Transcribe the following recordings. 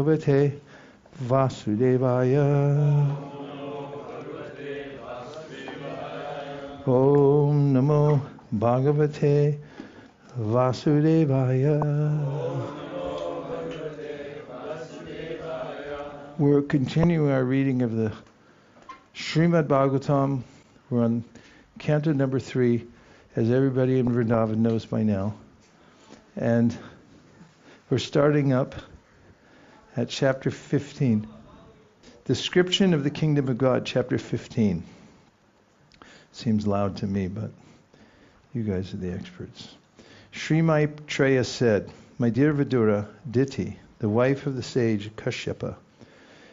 Bhagavate Vasudevaya. Om Namo Bhagavate Vasudevaya. We're continuing our reading of the Srimad Bhagavatam. We're on canto number 3, as everybody in Vrindavan knows by now. And we're starting up at chapter 15. Description of the Kingdom of God, chapter 15. Seems loud to me, but you guys are the experts. Sri Maitreya said, "My dear Vidura, Diti, the wife of the sage Kashyapa,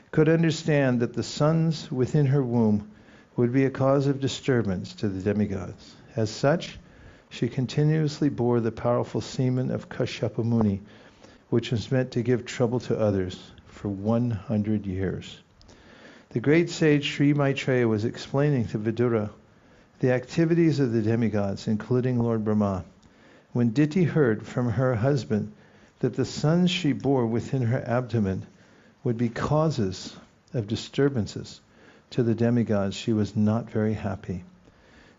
could understand that the sons within her womb would be a cause of disturbance to the demigods. As such, she continuously bore the powerful semen of Kashyapa Muni, which was meant to give trouble to others, for 100 years. The great sage Sri Maitreya was explaining to Vidura the activities of the demigods, including Lord Brahma, when Diti heard from her husband that the sons she bore within her abdomen would be causes of disturbances to the demigods. She was not very happy.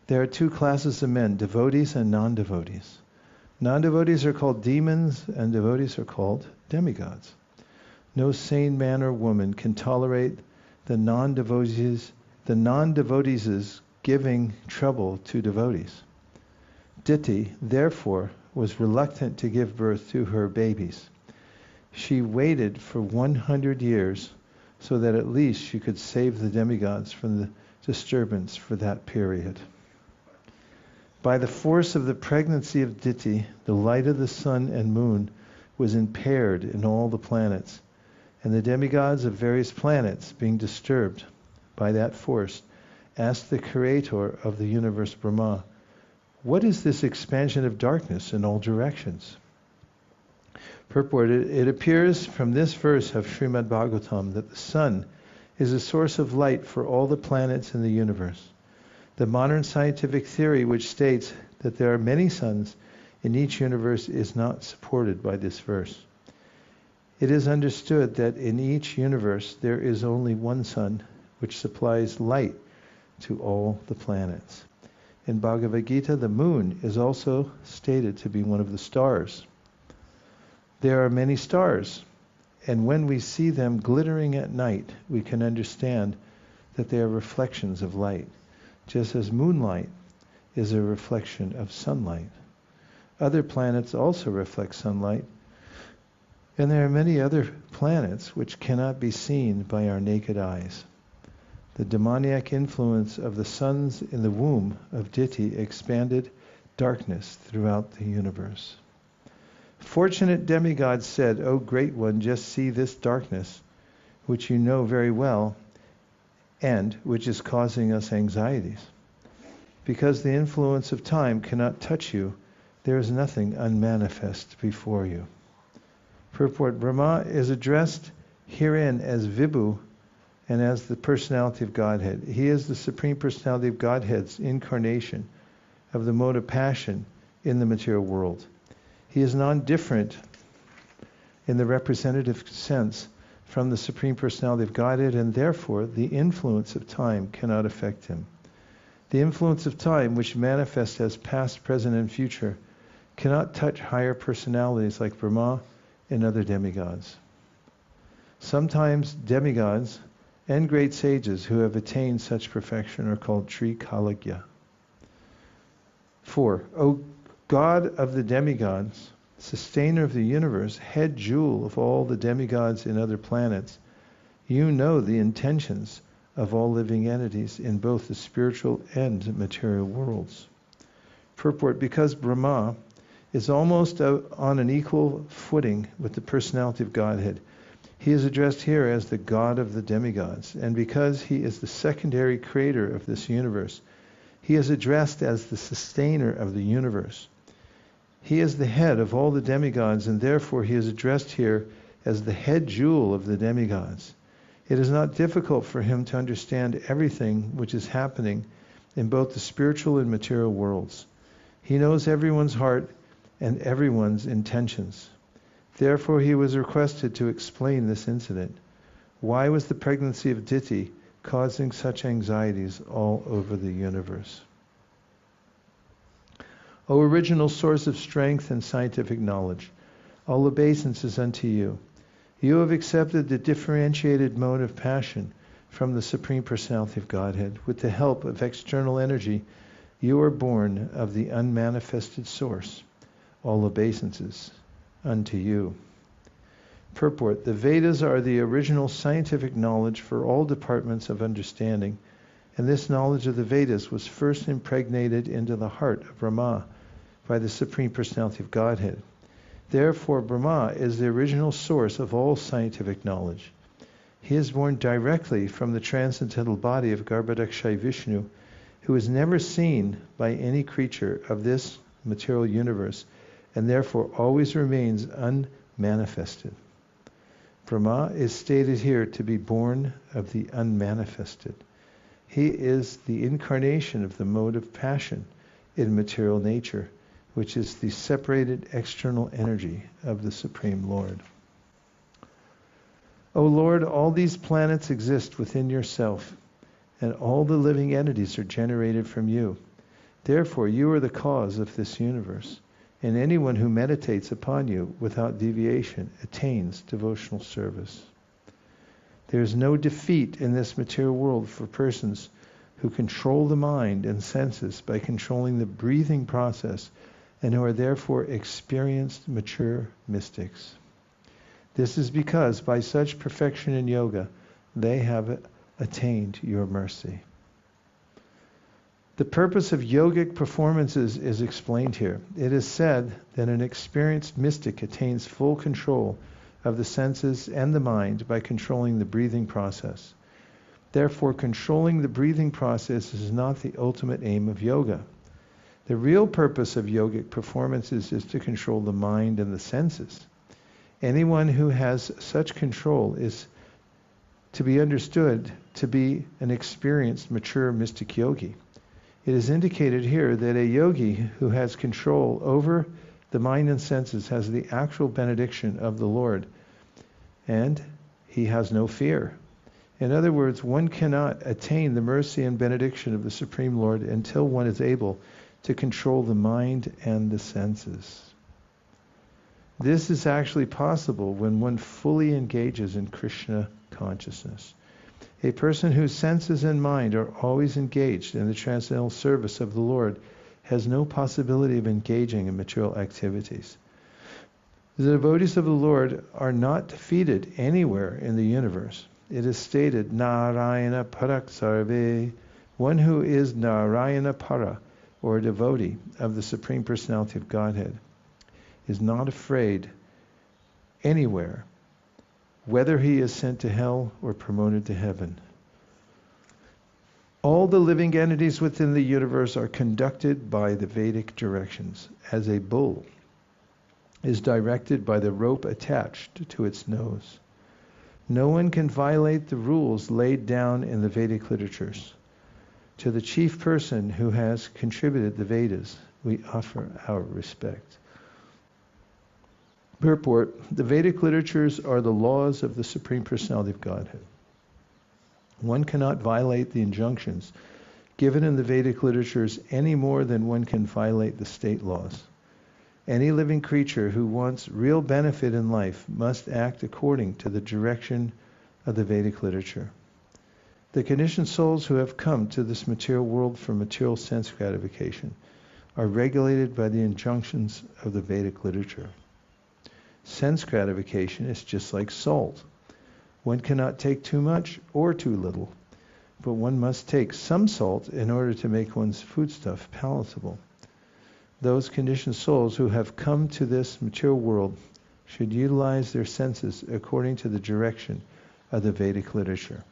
There are 2 classes of men, devotees and non-devotees. Non-devotees are called demons, and devotees are called demigods. No sane man or woman can tolerate the non-devotees giving trouble to devotees. Diti, therefore, was reluctant to give birth to her babies. She waited for 100 years so that at least she could save the demigods from the disturbance for that period. By the force of the pregnancy of Diti, the light of the sun and moon was impaired in all the planets, and the demigods of various planets, being disturbed by that force, asked the creator of the universe, Brahma, "What is this expansion of darkness in all directions?" Purport: it appears from this verse of Srimad Bhagavatam that the sun is a source of light for all the planets in the universe. The modern scientific theory which states that there are many suns in each universe is not supported by this verse. It is understood that in each universe there is only one sun which supplies light to all the planets. In Bhagavad Gita, the moon is also stated to be one of the stars. There are many stars, and when we see them glittering at night, we can understand that they are reflections of light, just as moonlight is a reflection of sunlight. Other planets also reflect sunlight, and there are many other planets which cannot be seen by our naked eyes. The demoniac influence of the suns in the womb of Diti expanded darkness throughout the universe. Fortunate demigods said, "O Great One, just see this darkness, which you know very well, and which is causing us anxieties. Because the influence of time cannot touch you, there is nothing unmanifest before you." Purport: Brahma is addressed herein as Vibhu and as the personality of Godhead. He is the Supreme Personality of Godhead's incarnation of the mode of passion in the material world. He is non-different in the representative sense from the Supreme Personality of Godhead, and therefore the influence of time cannot affect him. The influence of time, which manifests as past, present, and future, cannot touch higher personalities like Brahma and other demigods. Sometimes demigods and great sages who have attained such perfection are called Trikalagya. 4. O God of the demigods, sustainer of the universe, head jewel of all the demigods in other planets, you know the intentions of all living entities in both the spiritual and material worlds. Purport: because Brahma is almost on an equal footing with the personality of Godhead, he is addressed here as the God of the demigods, and because he is the secondary creator of this universe, he is addressed as the sustainer of the universe. He is the head of all the demigods, and therefore he is addressed here as the head jewel of the demigods. It is not difficult for him to understand everything which is happening in both the spiritual and material worlds. He knows everyone's heart and everyone's intentions. Therefore he was requested to explain this incident. Why was the pregnancy of Diti causing such anxieties all over the universe? O original source of strength and scientific knowledge, all obeisances unto you. You have accepted the differentiated mode of passion from the Supreme Personality of Godhead. With the help of external energy, you are born of the unmanifested source. All obeisances unto you. Purport: the Vedas are the original scientific knowledge for all departments of understanding, and this knowledge of the Vedas was first impregnated into the heart of Brahma by the Supreme Personality of Godhead. Therefore, Brahma is the original source of all scientific knowledge. He is born directly from the transcendental body of Garbhodakshai Vishnu, who is never seen by any creature of this material universe, and therefore always remains unmanifested. Brahma is stated here to be born of the unmanifested. He is the incarnation of the mode of passion in material nature, which is the separated external energy of the Supreme Lord. O Lord, all these planets exist within yourself, and all the living entities are generated from you. Therefore, you are the cause of this universe, and anyone who meditates upon you without deviation attains devotional service. There is no defeat in this material world for persons who control the mind and senses by controlling the breathing process, and who are therefore experienced mature mystics. This is because by such perfection in yoga, they have attained your mercy. The purpose of yogic performances is explained here. It is said that an experienced mystic attains full control of the senses and the mind by controlling the breathing process. Therefore, controlling the breathing process is not the ultimate aim of yoga. The real purpose of yogic performances is to control the mind and the senses. Anyone who has such control is to be understood to be an experienced, mature mystic yogi. It is indicated here that a yogi who has control over the mind and senses has the actual benediction of the Lord, and he has no fear. In other words, one cannot attain the mercy and benediction of the Supreme Lord until one is able to control the mind and the senses. This is actually possible when one fully engages in Krishna consciousness. A person whose senses and mind are always engaged in the transcendental service of the Lord has no possibility of engaging in material activities. The devotees of the Lord are not defeated anywhere in the universe. It is stated, Narayana Parak Sarve, one who is Narayana Para, or a devotee of the Supreme Personality of Godhead, is not afraid anywhere, whether he is sent to hell or promoted to heaven. All the living entities within the universe are conducted by the Vedic directions, as a bull is directed by the rope attached to its nose. No one can violate the rules laid down in the Vedic literatures. To the chief person who has contributed the Vedas, we offer our respect. Purport: the Vedic literatures are the laws of the Supreme Personality of Godhead. One cannot violate the injunctions given in the Vedic literatures any more than one can violate the state laws. Any living creature who wants real benefit in life must act according to the direction of the Vedic literature. The conditioned souls who have come to this material world for material sense gratification are regulated by the injunctions of the Vedic literature. Sense gratification is just like salt. One cannot take too much or too little, but one must take some salt in order to make one's foodstuff palatable. Those conditioned souls who have come to this material world should utilize their senses according to the direction of the Vedic literature.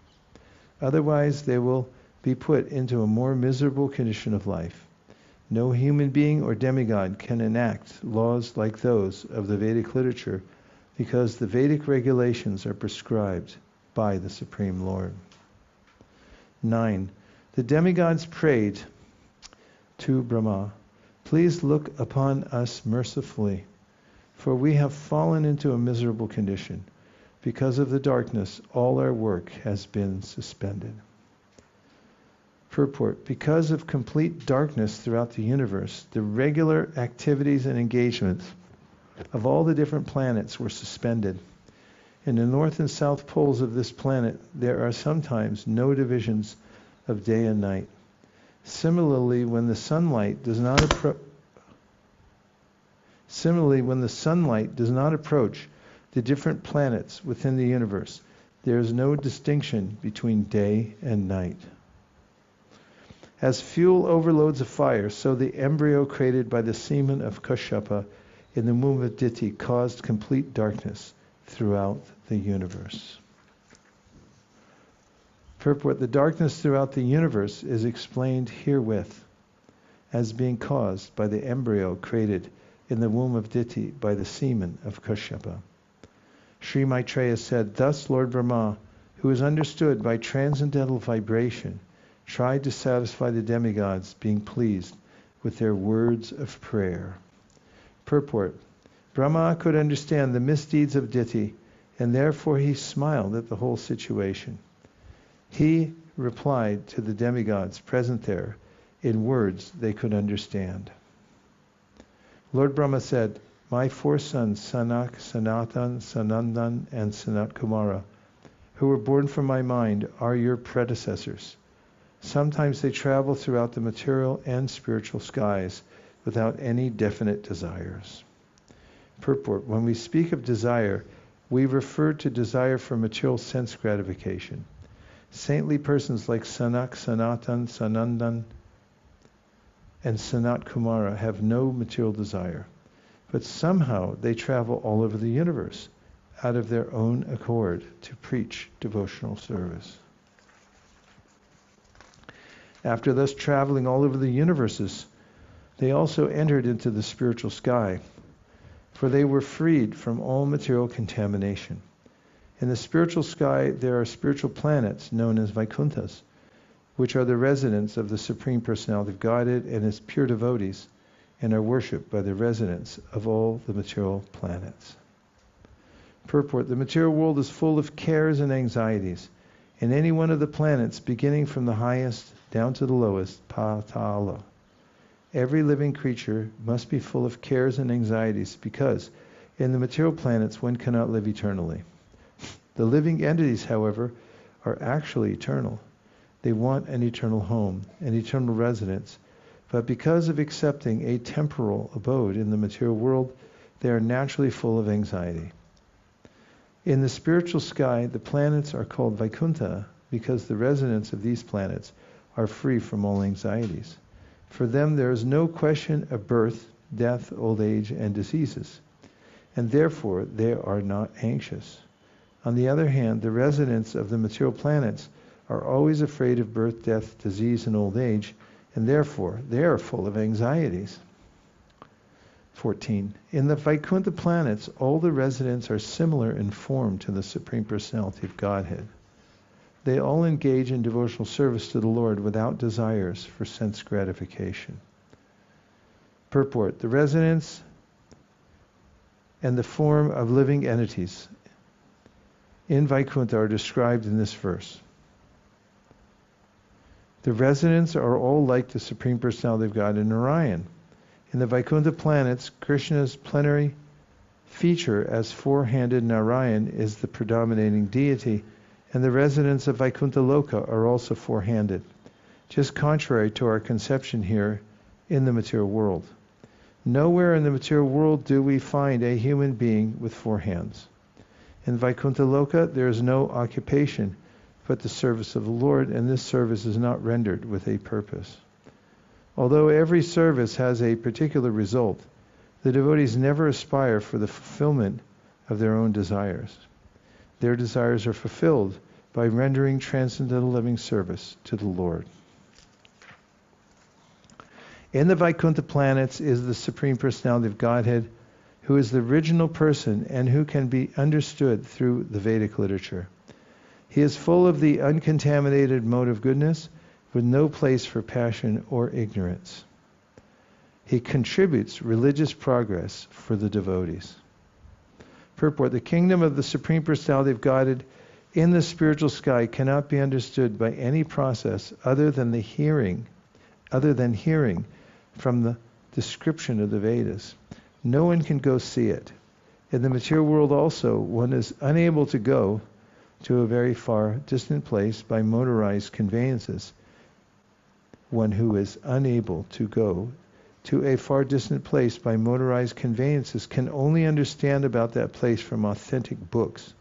Otherwise, they will be put into a more miserable condition of life. No human being or demigod can enact laws like those of the Vedic literature, because the Vedic regulations are prescribed by the Supreme Lord. 9. The demigods prayed to Brahma, "Please look upon us mercifully." For we have fallen into a miserable condition. Because of the darkness, all our work has been suspended. Purport: because of complete darkness throughout the universe, the regular activities and engagements of all the different planets were suspended. In the north and south poles of this planet, there are sometimes no divisions of day and night. Similarly, when the sunlight does not approach the different planets within the universe, there is no distinction between day and night. As fuel overloads a fire, so the embryo created by the semen of Kashyapa in the womb of Diti caused complete darkness throughout the universe. Purport: the darkness throughout the universe is explained herewith as being caused by the embryo created in the womb of Diti by the semen of Kashyapa. Sri Maitreya said, thus Lord Brahma, who is understood by transcendental vibration, tried to satisfy the demigods, being pleased with their words of prayer. Purport: Brahma could understand the misdeeds of Diti, and therefore he smiled at the whole situation. He replied to the demigods present there in words they could understand. Lord Brahma said, my 4 sons, Sanak, Sanatan, Sanandan, and Sanat Kumara, who were born from my mind, are your predecessors. Sometimes they travel throughout the material and spiritual skies without any definite desires. Purport: when we speak of desire, we refer to desire for material sense gratification. Saintly persons like Sanak, Sanatan, Sanandan, and Sanat Kumara have no material desire, but somehow they travel all over the universe out of their own accord to preach devotional service. After thus traveling all over the universes, they also entered into the spiritual sky, for they were freed from all material contamination. In the spiritual sky, there are spiritual planets known as Vaikuṇṭhas, which are the residents of the Supreme Personality of Godhead and His pure devotees, and are worshipped by the residents of all the material planets. Purport: the material world is full of cares and anxieties. In any one of the planets, beginning from the highest down to the lowest, Patala, every living creature must be full of cares and anxieties, because in the material planets one cannot live eternally. The living entities, however, are actually eternal. They want an eternal home, an eternal residence, but because of accepting a temporal abode in the material world, they are naturally full of anxiety. In the spiritual sky, the planets are called Vaikuṇṭha because the residents of these planets are free from all anxieties. For them there is no question of birth, death, old age, and diseases, and therefore they are not anxious. On the other hand, the residents of the material planets are always afraid of birth, death, disease, and old age, and therefore they are full of anxieties. 14. In the Vaikuṇṭha planets, all the residents are similar in form to the Supreme Personality of Godhead. They all engage in devotional service to the Lord without desires for sense gratification. Purport: the residents and the form of living entities in Vaikuṇṭha are described in this verse. The residents are all like the Supreme Personality of God in Narayan. In the Vaikuṇṭha planets, Krishna's plenary feature as four-handed Narayan is the predominating deity, and the residents of Vaikuṇṭha Loka are also four-handed, just contrary to our conception here in the material world. Nowhere in the material world do we find a human being with 4 hands. In Vaikuṇṭha Loka, there is no occupation but the service of the Lord, and this service is not rendered with a purpose. Although every service has a particular result, the devotees never aspire for the fulfillment of their own desires. Their desires are fulfilled by rendering transcendental living service to the Lord. In the Vaikuṇṭha planets is the Supreme Personality of Godhead, who is the original person and who can be understood through the Vedic literature. He is full of the uncontaminated mode of goodness, with no place for passion or ignorance. He contributes religious progress for the devotees. Purport: the kingdom of the Supreme Personality of Godhead in the spiritual sky cannot be understood by any process other than hearing from the description of the Vedas. No one can go see it. In the material world also, one is unable to go to a very far distant place by motorized conveyances. One who is unable to go to a far distant place by motorized conveyances can only understand about that place from authentic books.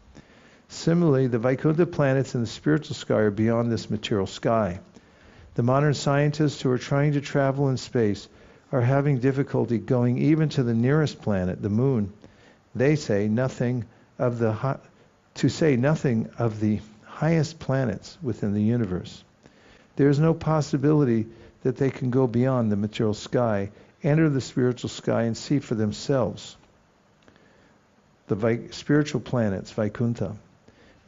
Similarly, the Vaikuṇṭha planets in the spiritual sky are beyond this material sky. The modern scientists who are trying to travel in space are having difficulty going even to the nearest planet, the moon. They say nothing of the highest planets within the universe. There is no possibility that they can go beyond the material sky, enter the spiritual sky, and see for themselves the spiritual planets, Vaikuṇṭha.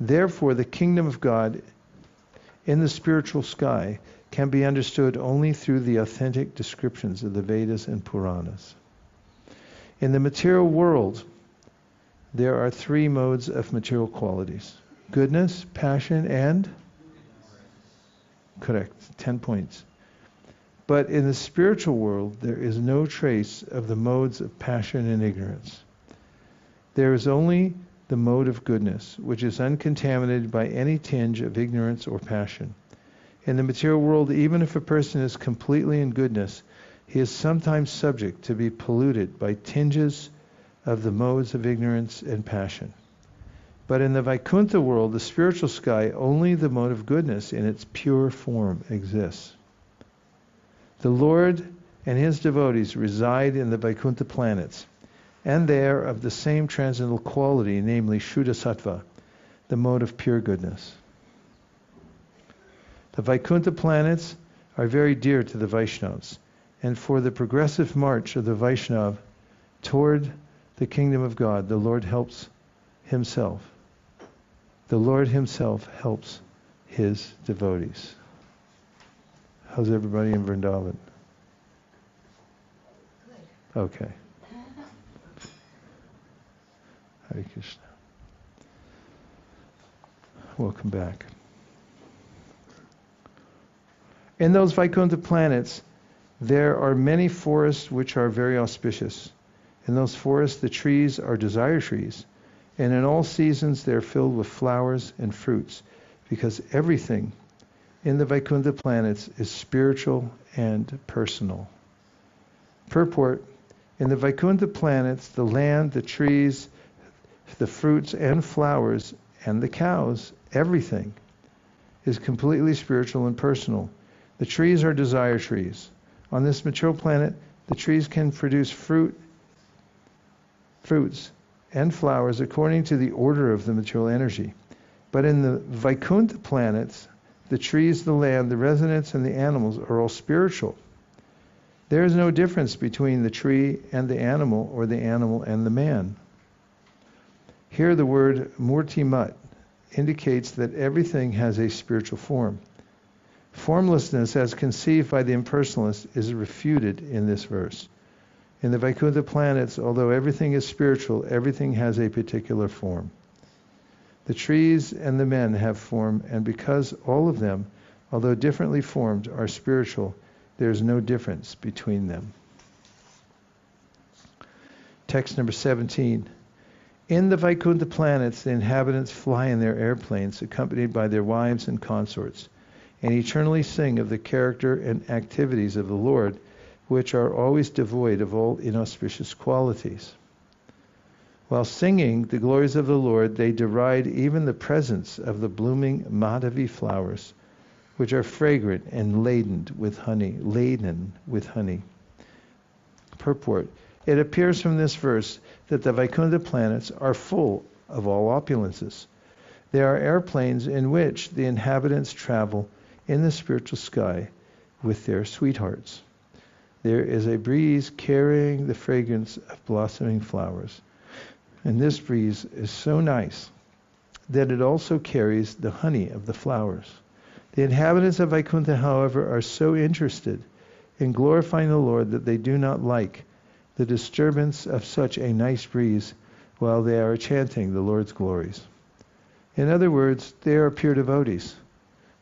Therefore, the kingdom of God in the spiritual sky can be understood only through the authentic descriptions of the Vedas and Purāṇas. In the material world, there are three modes of material qualities: goodness, passion, and? Correct, 10 points. But in the spiritual world, there is no trace of the modes of passion and ignorance. There is only the mode of goodness, which is uncontaminated by any tinge of ignorance or passion. In the material world, even if a person is completely in goodness, he is sometimes subject to be polluted by tinges of the modes of ignorance and passion. But in the Vaikuṇṭha world, the spiritual sky, only the mode of goodness in its pure form exists. The Lord and his devotees reside in the Vaikuṇṭha planets, and they are of the same transcendental quality, namely Shuddha Sattva, the mode of pure goodness. The Vaikuṇṭha planets are very dear to the Vaishnavas, and for the progressive march of the Vaishnava toward the kingdom of God, the Lord Himself helps His devotees. How's everybody in Vrindavan? Okay. Hare Krishna. Welcome back. In those Vaikuṇṭha planets, there are many forests which are very auspicious. In those forests, the trees are desire trees, and in all seasons they are filled with flowers and fruits, because everything in the Vaikuṇṭha planets is spiritual and personal. Purport: in the Vaikuṇṭha planets, the land, the trees, the fruits and flowers, and the cows, everything is completely spiritual and personal. The trees are desire trees. On this material planet, the trees can produce fruits and flowers according to the order of the material energy. But in the Vaikuṇṭha planets, the trees, the land, the residents, and the animals are all spiritual. There is no difference between the tree and the animal, or the animal and the man. Here the word murtimat indicates that everything has a spiritual form. Formlessness, as conceived by the impersonalist, is refuted in this verse. In the Vaikuṇṭha planets, although everything is spiritual, everything has a particular form. The trees and the men have form, and because all of them, although differently formed, are spiritual, there is no difference between them. Text number 17. In the Vaikuṇṭha planets, the inhabitants fly in their airplanes, accompanied by their wives and consorts, and eternally sing of the character and activities of the Lord, which are always devoid of all inauspicious qualities. While singing the glories of the Lord, they deride even the presence of the blooming Madhavi flowers, which are fragrant and laden with honey. Purport: it appears from this verse that the Vaikuṇṭha planets are full of all opulences. They are airplanes in which the inhabitants travel in the spiritual sky with their sweethearts. There is a breeze carrying the fragrance of blossoming flowers, and this breeze is so nice that it also carries the honey of the flowers. The inhabitants of Vaikuṇṭha, however, are so interested in glorifying the Lord that they do not like the disturbance of such a nice breeze, while they are chanting the Lord's glories. In other words, they are pure devotees.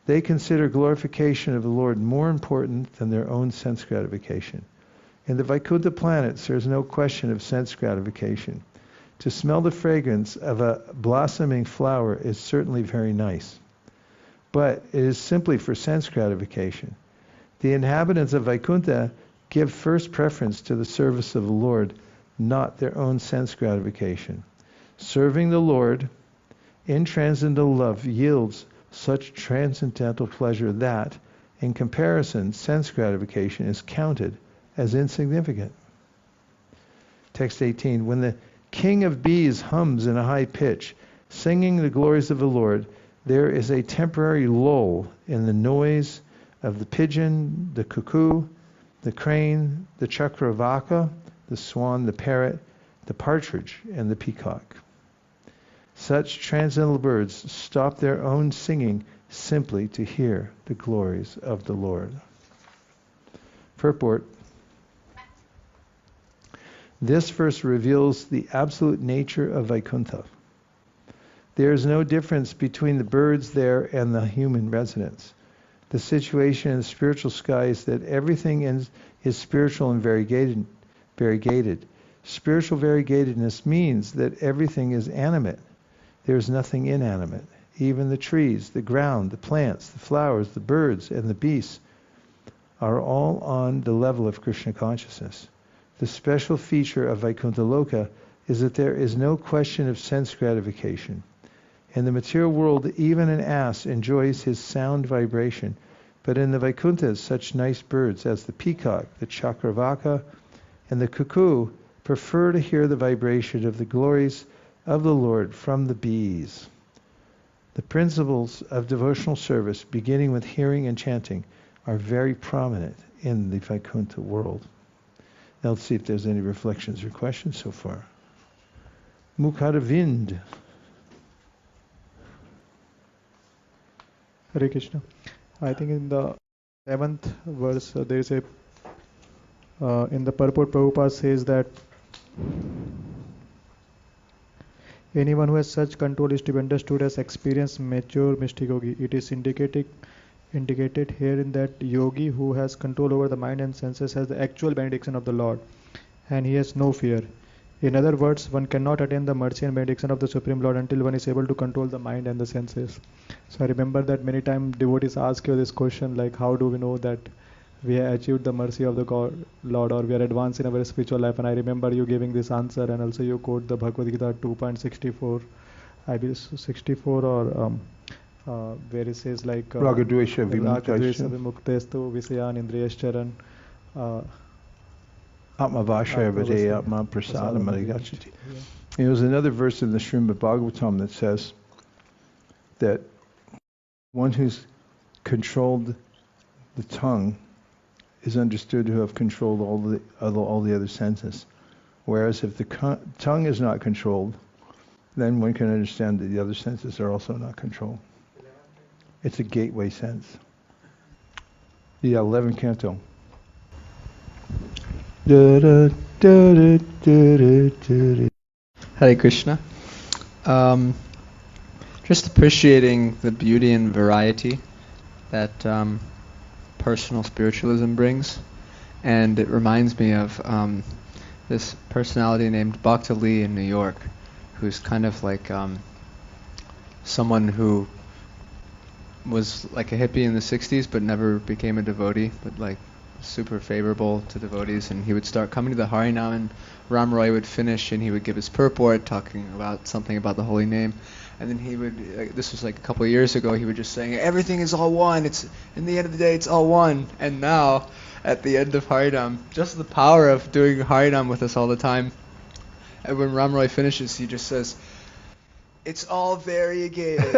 They consider glorification of the Lord more important than their own sense gratification. In the Vaikuṇṭha planets, there is no question of sense gratification. To smell the fragrance of a blossoming flower is certainly very nice, but it is simply for sense gratification. The inhabitants of Vaikuṇṭha give first preference to the service of the Lord, not their own sense gratification. Serving the Lord in transcendental love yields such transcendental pleasure that, in comparison, sense gratification is counted as insignificant. Text 18. When the king of bees hums in a high pitch, singing the glories of the Lord, there is a temporary lull in the noise of the pigeon, the cuckoo, the crane, the chakravaka, the swan, the parrot, the partridge, and the peacock. Such transcendental birds stop their own singing simply to hear the glories of the Lord. Purport. This verse reveals the absolute nature of Vaikuṇṭha. There is no difference between the birds there and the human residents. The situation in the spiritual sky is that everything is spiritual and variegated. Spiritual variegatedness means that everything is animate. There is nothing inanimate. Even the trees, the ground, the plants, the flowers, the birds, and the beasts are all on the level of Krishna consciousness. The special feature of Vaikuṇṭha Loka is that there is no question of sense gratification. In the material world, even an ass enjoys his sound vibration, but in the Vaikuṇṭhas, such nice birds as the peacock, the chakravaka, and the cuckoo prefer to hear the vibration of the glories of the Lord from the bees. The principles of devotional service, beginning with hearing and chanting, are very prominent in the Vaikuṇṭha world. Now let's see if there's any reflections or questions so far. Mukharavind. Hare Krishna. I think in the 7th verse there is a in the purport Prabhupada says that anyone who has such control is to be understood as experienced mature mystic yogi. It is indicated here in that yogi who has control over the mind and senses has the actual benediction of the Lord, and he has no fear. In other words, one cannot attain the mercy and benediction of the Supreme Lord until one is able to control the mind and the senses. So I remember that many times devotees ask you this question, like how do we know that we have achieved the mercy of the Lord, or we are advanced in our spiritual life? And I remember you giving this answer, and also you quote the Bhagavad Gita 2.64, I believe 64, or where it says like Ragadvesha vimuktestu visayan indriyascharan Atma Vashaya Vade Atma Prasadam Adhigachati. There's another verse in the Srimad Bhagavatam that says that one who's controlled the tongue is understood to have controlled all the other senses. Whereas if the tongue is not controlled, then one can understand that the other senses are also not controlled. It's a gateway sense. The 11th canto. Hare Krishna. Just appreciating the beauty and variety that personal spiritualism brings. And it reminds me of this personality named Bhakta Lee in New York, who's kind of like someone who was like a hippie in the 60s but never became a devotee, but like super favorable to devotees, and he would start coming to the Harinam, and Ram Roy would finish and he would give his purport talking about something about the holy name, and then he would, this was like a couple of years ago, he would just saying everything is all one, it's in the end of the day it's all one. And now at the end of Harinam, just the power of doing Harinam with us all the time, and when Ram Roy finishes he just says it's all variegated.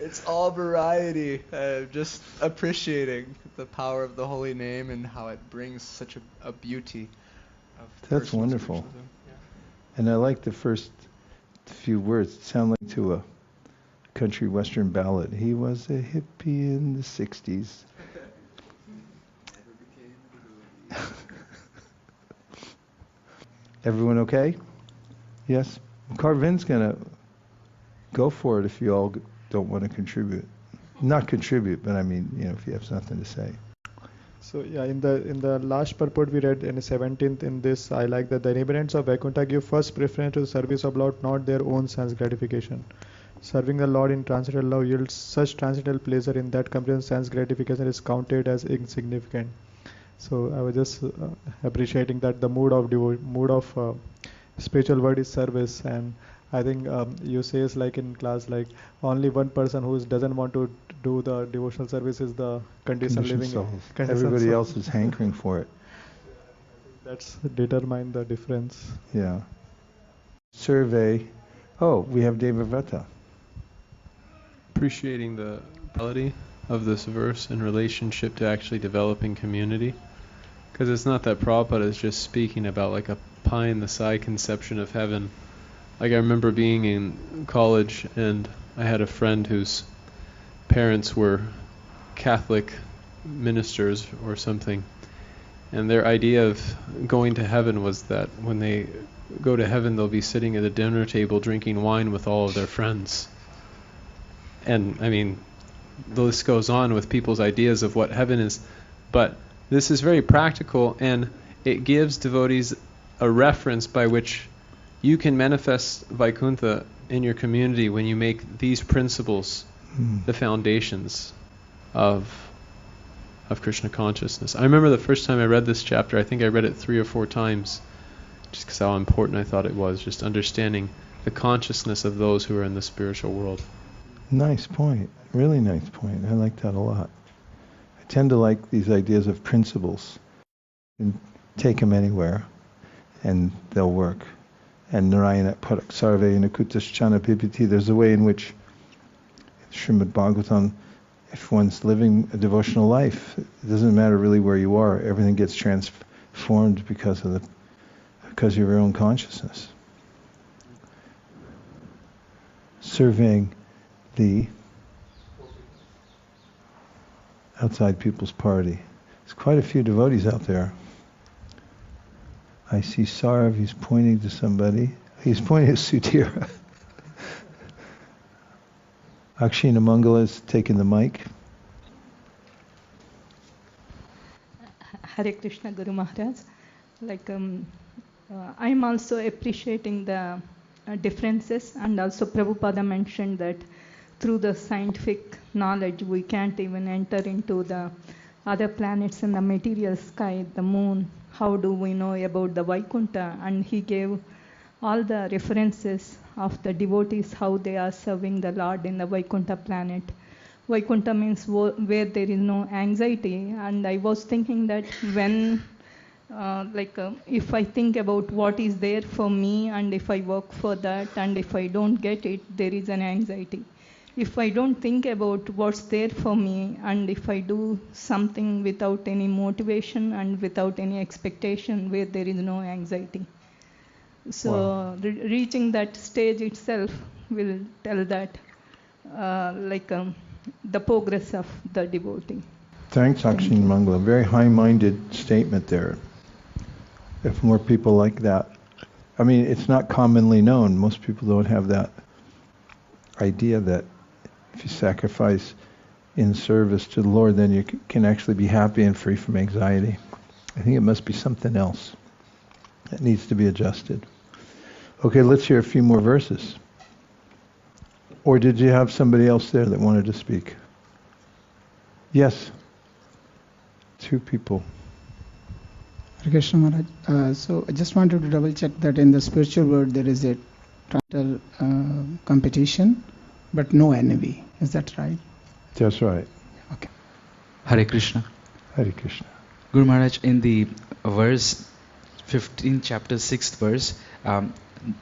It's all variety. Just appreciating the power of the holy name and how it brings such a beauty. That's wonderful. Yeah. And I like the first few words. It sound like to a country western ballad. He was a hippie in the 60s. Everyone okay? Yes? Carvin's going to go for it if you all don't want to contribute. Not contribute, but I mean, if you have something to say. So yeah, in the last purport we read in the 17th, in this I like that the inhabitants of Vaikuṇṭha give first preference to the service of Lord, not their own sense gratification. Serving the Lord in transcendental love yields such transcendental pleasure in that comprehensive sense gratification is counted as insignificant. So I was just appreciating that the mood of spiritual word is service, and I think you say is like in class, like only one person who doesn't want to do the devotional service is the conditioned living. Souls. Everybody else is hankering for it. That's determine the difference. Yeah. Survey. Oh, we have Devavrata. Appreciating the quality of this verse in relationship to actually developing community. Because it's not that Prabhupada is just speaking about like a pie in the sky conception of heaven. Like I remember being in college and I had a friend whose parents were Catholic ministers or something. And their idea of going to heaven was that when they go to heaven they'll be sitting at a dinner table drinking wine with all of their friends. And I mean, the list goes on with people's ideas of what heaven is. But this is very practical, and it gives devotees a reference by which you can manifest Vaikuṇṭha in your community when you make these principles the foundations of Krishna consciousness. I remember the first time I read this chapter, I think I read it 3 or 4 times, just because how important I thought it was, just understanding the consciousness of those who are in the spiritual world. Nice point. Really nice point. I like that a lot. I tend to like these ideas of principles. And take them anywhere, and they'll work. And Narayana Parak Sarve Nakutasthana Pipiti, there's a way in which Srimad Bhagavatam, if one's living a devotional life, it doesn't matter really where you are, everything gets transformed because of your own consciousness. Surveying the outside people's party. There's quite a few devotees out there. I see Sarv, he's pointing to somebody. He's pointing at Sudhira. Akshina Mangala's taking the mic. Hare Krishna Guru Maharaj. I'm also appreciating the differences, and also Prabhupada mentioned that through the scientific knowledge we can't even enter into the other planets in the material sky, the moon. How do we know about the Vaikuṇṭha? And he gave all the references of the devotees, how they are serving the Lord in the Vaikuṇṭha planet. Vaikuṇṭha means where there is no anxiety. And I was thinking that when, if I think about what is there for me, and if I work for that, and if I don't get it, there is an anxiety. If I don't think about what's there for me, and if I do something without any motivation and without any expectation, where there is no anxiety. So wow. Reaching that stage itself will tell that the progress of the devotee. Thanks, Akshin Mangala. Very high-minded statement there. If more people like that. I mean, it's not commonly known. Most people don't have that idea that if you sacrifice in service to the Lord, then you can actually be happy and free from anxiety. I think it must be something else that needs to be adjusted. Okay, let's hear a few more verses. Or did you have somebody else there that wanted to speak? Yes. 2 people. Hare Krishna Maharaj. So I just wanted to double check that in the spiritual world there is a total competition, but no envy. Is that right? That's right. Okay. Hare Krishna. Hare Krishna. Guru Maharaj, in the verse 15, chapter 6th verse,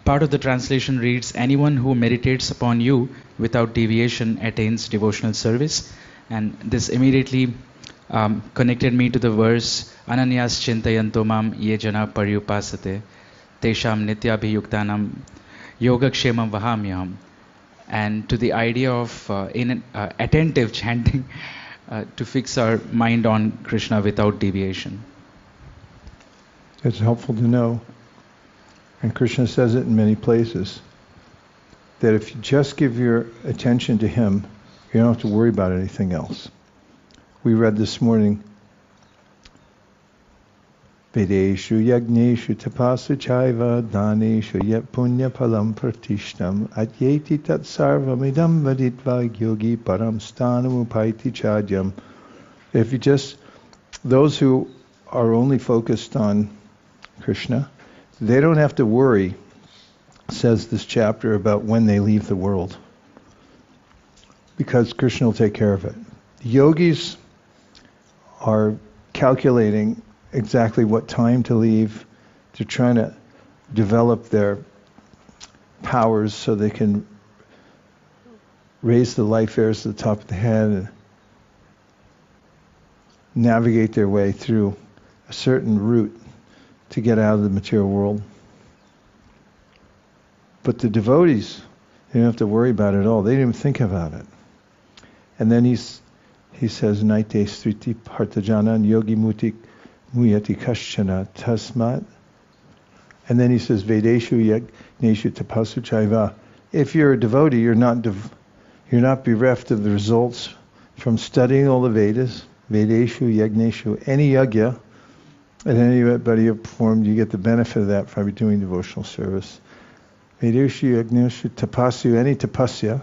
part of the translation reads, anyone who meditates upon you without deviation attains devotional service. And this immediately connected me to the verse, Ananyas chintayanto mam ye jana paryupasate tesham nityabhiyuktanam yogakshemam vahamyam. And to the idea of attentive chanting to fix our mind on Krishna without deviation. It's helpful to know. And Krishna says it in many places, that if you just give your attention to him, you don't have to worry about anything else. We read this morning, Vedeshu yagneshu tapasu chaiva dhaneshu yat punya palam pratishtam atyeti tat sarvamidam vaditva yogi param stanam upaiti chadyam. If you just, those who are only focused on Krishna, they don't have to worry, says this chapter, about when they leave the world, because Krishna will take care of it. Yogis are calculating exactly what time to leave. They're trying to develop their powers so they can raise the life airs to the top of the head and navigate their way through a certain route to get out of the material world. But the devotees, they don't have to worry about it at all. They didn't even think about it. And then he says, Naite striti partajanan yogi muti muyati kashchana tasmat. And then he says, Vedeshu yagneshu tapasu chaiva. If you're a devotee, you're not bereft of the results from studying all the Vedas. Vedeshu yagneshu, any yagya that anybody you performed, you get the benefit of that by doing devotional service. Vedeshu yagneshu tapasu, any tapasya.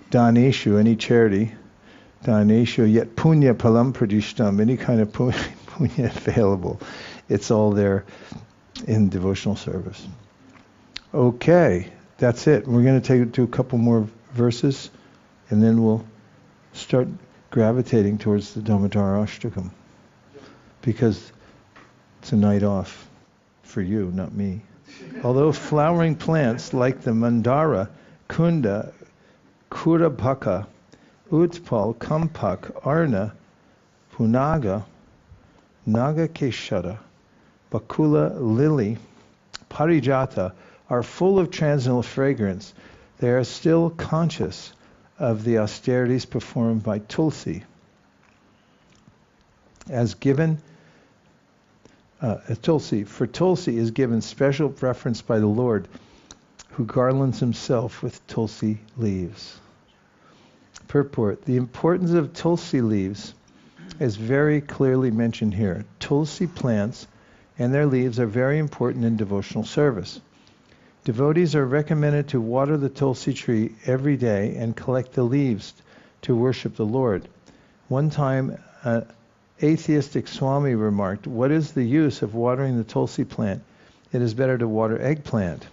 Daneshu, any charity. Daneshu yet punya palam pradishtam, any kind of punya available. It's all there in devotional service. Okay, that's it. We're going to take it to a couple more verses, and then we'll start gravitating towards the Damodara Ashtakam, because it's a night off for you, not me. Although flowering plants like the mandara, kunda, kurabhaka, utpal, kampak, arna, punaga, nagakeshara, bakula, lily, parijata are full of transcendental fragrance, they are still conscious of the austerities performed by Tulsi. As given, Tulsi is given special preference by the Lord, who garlands himself with Tulsi leaves. Purport: the importance of Tulsi leaves is very clearly mentioned here. Tulsi plants and their leaves are very important in devotional service. Devotees are recommended to water the Tulsi tree every day and collect the leaves to worship the Lord. One time, an atheistic Swami remarked, "What is the use of watering the Tulsi plant? It is better to water eggplant.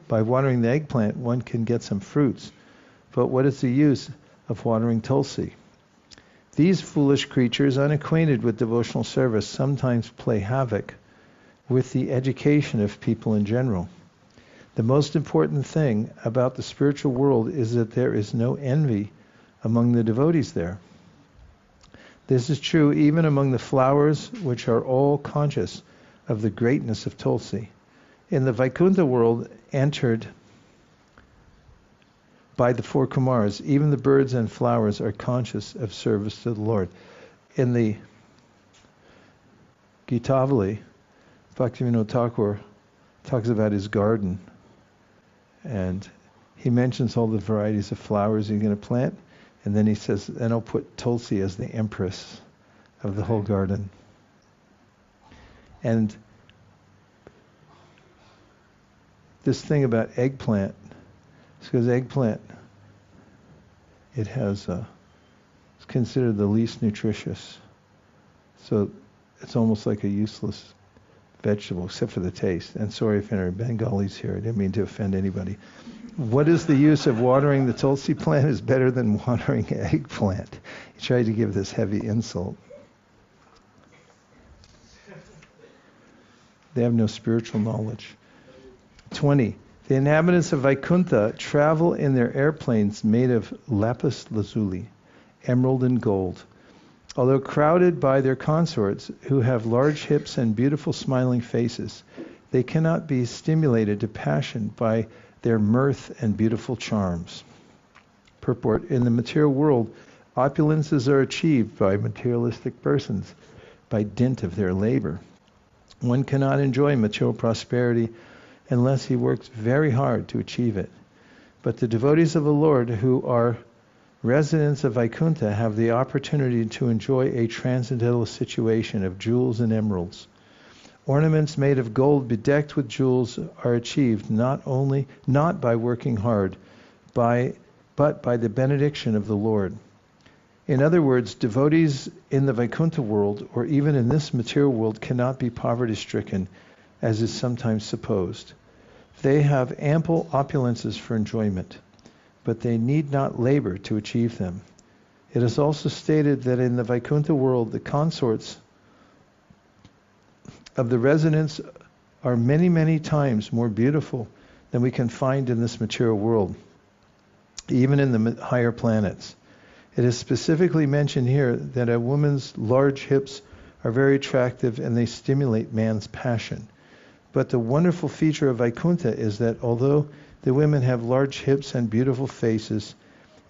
By watering the eggplant, one can get some fruits. But what is the use of watering Tulsi?" These foolish creatures, unacquainted with devotional service, sometimes play havoc with the education of people in general. The most important thing about the spiritual world is that there is no envy among the devotees there. This is true even among the flowers, which are all conscious of the greatness of Tulsi. In the Vaikuṇṭha world entered by the four Kumars, even the birds and flowers are conscious of service to the Lord. In the Gitavali, Bhaktivinoda Thakur talks about his garden, and he mentions all the varieties of flowers he's going to plant, and then he says, and I'll put Tulsi as the empress of the whole garden. And this thing about eggplant, because eggplant, it's considered the least nutritious. So it's almost like a useless vegetable, except for the taste. And sorry if any Bengalis here, I didn't mean to offend anybody. What is the use of watering the Tulsi plant is better than watering eggplant. He tried to give this heavy insult. They have no spiritual knowledge. 20. The inhabitants of Vaikuṇṭha travel in their airplanes made of lapis lazuli, emerald and gold. Although crowded by their consorts, who have large hips and beautiful smiling faces, they cannot be stimulated to passion by their mirth and beautiful charms. Purport: in the material world, opulences are achieved by materialistic persons by dint of their labor. One cannot enjoy material prosperity unless he works very hard to achieve it. But the devotees of the Lord who are residents of Vaikuṇṭha have the opportunity to enjoy a transcendental situation of jewels and emeralds. Ornaments made of gold bedecked with jewels are achieved not by working hard, but by the benediction of the Lord. In other words, devotees in the Vaikuṇṭha world, or even in this material world, cannot be poverty-stricken, as is sometimes supposed. They have ample opulences for enjoyment, but they need not labor to achieve them. It is also stated that in the Vaikuṇṭha world, the consorts of the residents are many, many times more beautiful than we can find in this material world, even in the higher planets. It is specifically mentioned here that a woman's large hips are very attractive and they stimulate man's passion. But the wonderful feature of Vaikuṇṭha is that although the women have large hips and beautiful faces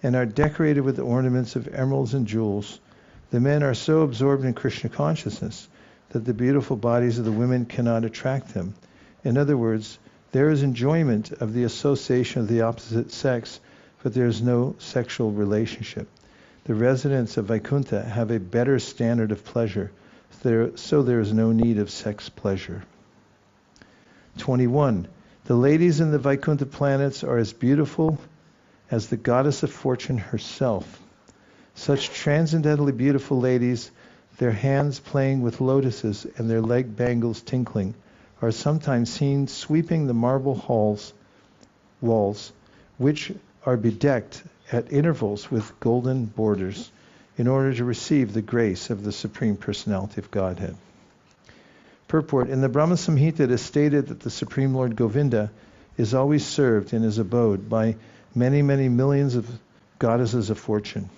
and are decorated with ornaments of emeralds and jewels, the men are so absorbed in Krishna consciousness that the beautiful bodies of the women cannot attract them. In other words, there is enjoyment of the association of the opposite sex, but there is no sexual relationship. The residents of Vaikuṇṭha have a better standard of pleasure, so there is no need of sex pleasure. 21. The ladies in the Vaikuṇṭha planets are as beautiful as the goddess of fortune herself. Such transcendently beautiful ladies, their hands playing with lotuses and their leg bangles tinkling, are sometimes seen sweeping the marble walls, which are bedecked at intervals with golden borders, in order to receive the grace of the Supreme Personality of Godhead. Purport. In the Brahma Samhita it is stated that the Supreme Lord Govinda is always served in his abode by many, many millions of goddesses of fortune.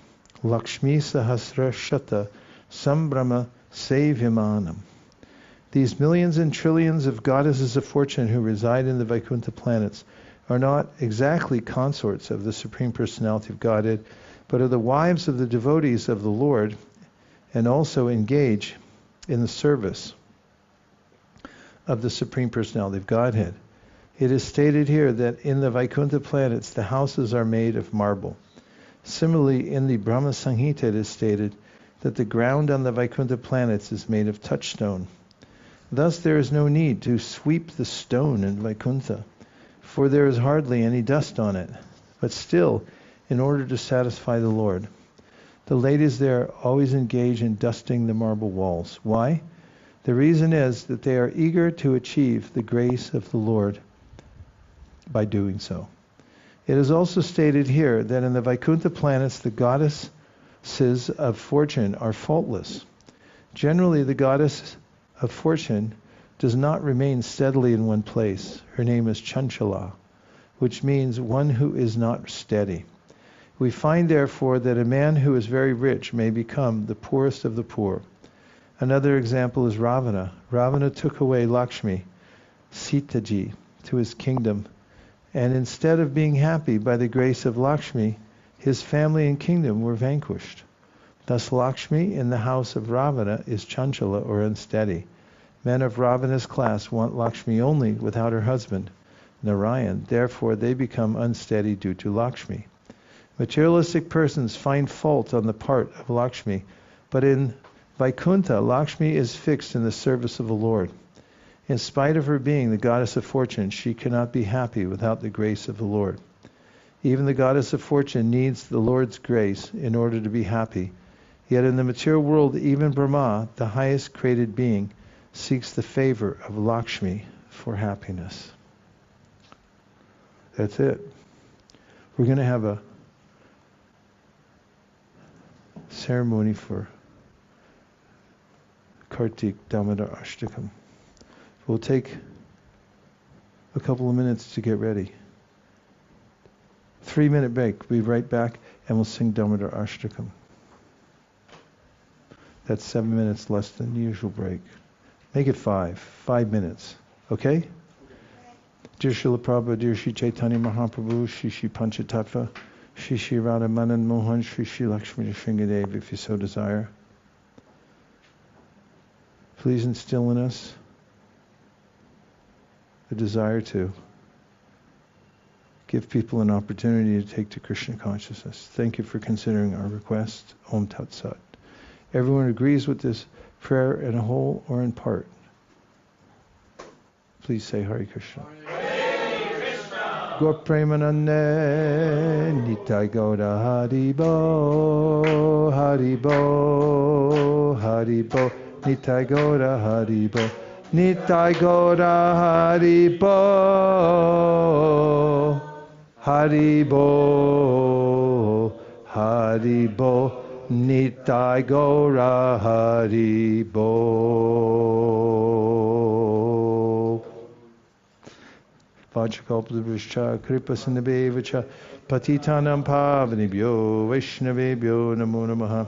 Lakshmi Sahasra Shata Sambrahma Sevimanam. These millions and trillions of goddesses of fortune who reside in the Vaikuṇṭha planets are not exactly consorts of the Supreme Personality of Godhead, but are the wives of the devotees of the Lord, and also engage in the service of the Supreme Personality of Godhead. It is stated here that in the Vaikuṇṭha planets the houses are made of marble. Similarly, in the Brahma Samhita it is stated that the ground on the Vaikuṇṭha planets is made of touchstone. Thus there is no need to sweep the stone in Vaikuṇṭha, for there is hardly any dust on it. But still, in order to satisfy the Lord, the ladies there always engage in dusting the marble walls. Why? The reason is that they are eager to achieve the grace of the Lord by doing so. It is also stated here that in the Vaikuṇṭha planets the goddesses of fortune are faultless. Generally, the goddess of fortune does not remain steadily in one place. Her name is Chanchala, which means one who is not steady. We find therefore that a man who is very rich may become the poorest of the poor. Another example is Ravana. Ravana took away Lakshmi, Sitaji, to his kingdom, and instead of being happy by the grace of Lakshmi, his family and kingdom were vanquished. Thus Lakshmi in the house of Ravana is Chanchala, or unsteady. Men of Ravana's class want Lakshmi only without her husband, Narayan. Therefore they become unsteady due to Lakshmi. Materialistic persons find fault on the part of Lakshmi, but in Vaikuṇṭha, Lakshmi is fixed in the service of the Lord. In spite of her being the goddess of fortune, she cannot be happy without the grace of the Lord. Even the goddess of fortune needs the Lord's grace in order to be happy. Yet in the material world, even Brahma, the highest created being, seeks the favor of Lakshmi for happiness. That's it. We're going to have a ceremony for Kartik Damodar Ashtakam. We'll take a couple of minutes to get ready. 3-minute break. We'll be right back and we'll sing Damodar Ashtakam. That's 7 minutes less than the usual break. Make it 5 minutes. Okay? Dear Srila Prabhupada, dear Shri Chaitanya Mahaprabhu, Shri Shri Panchatattva, Shri Shri Radha Manan Mohan, Shri Shri Lakshmi Shringadev, if you so desire. Please instill in us a desire to give people an opportunity to take to Krishna consciousness. Thank you for considering our request. Om Tat Sat. Everyone agrees with this prayer in whole or in part? Please say Hare Krishna. Hare Krishna. Gaur Premanande Nitai Gauda Haribo Haribo Haribo Nitai Gauda Haribo Nitai Gauda Haribo Haribo Haribo Nitai Gaura Haribo. Vajrakalpalabhrischa Kripasinabhevacha Patitanam Pavanibhyo Vaishnavebhyo Namo Namaha.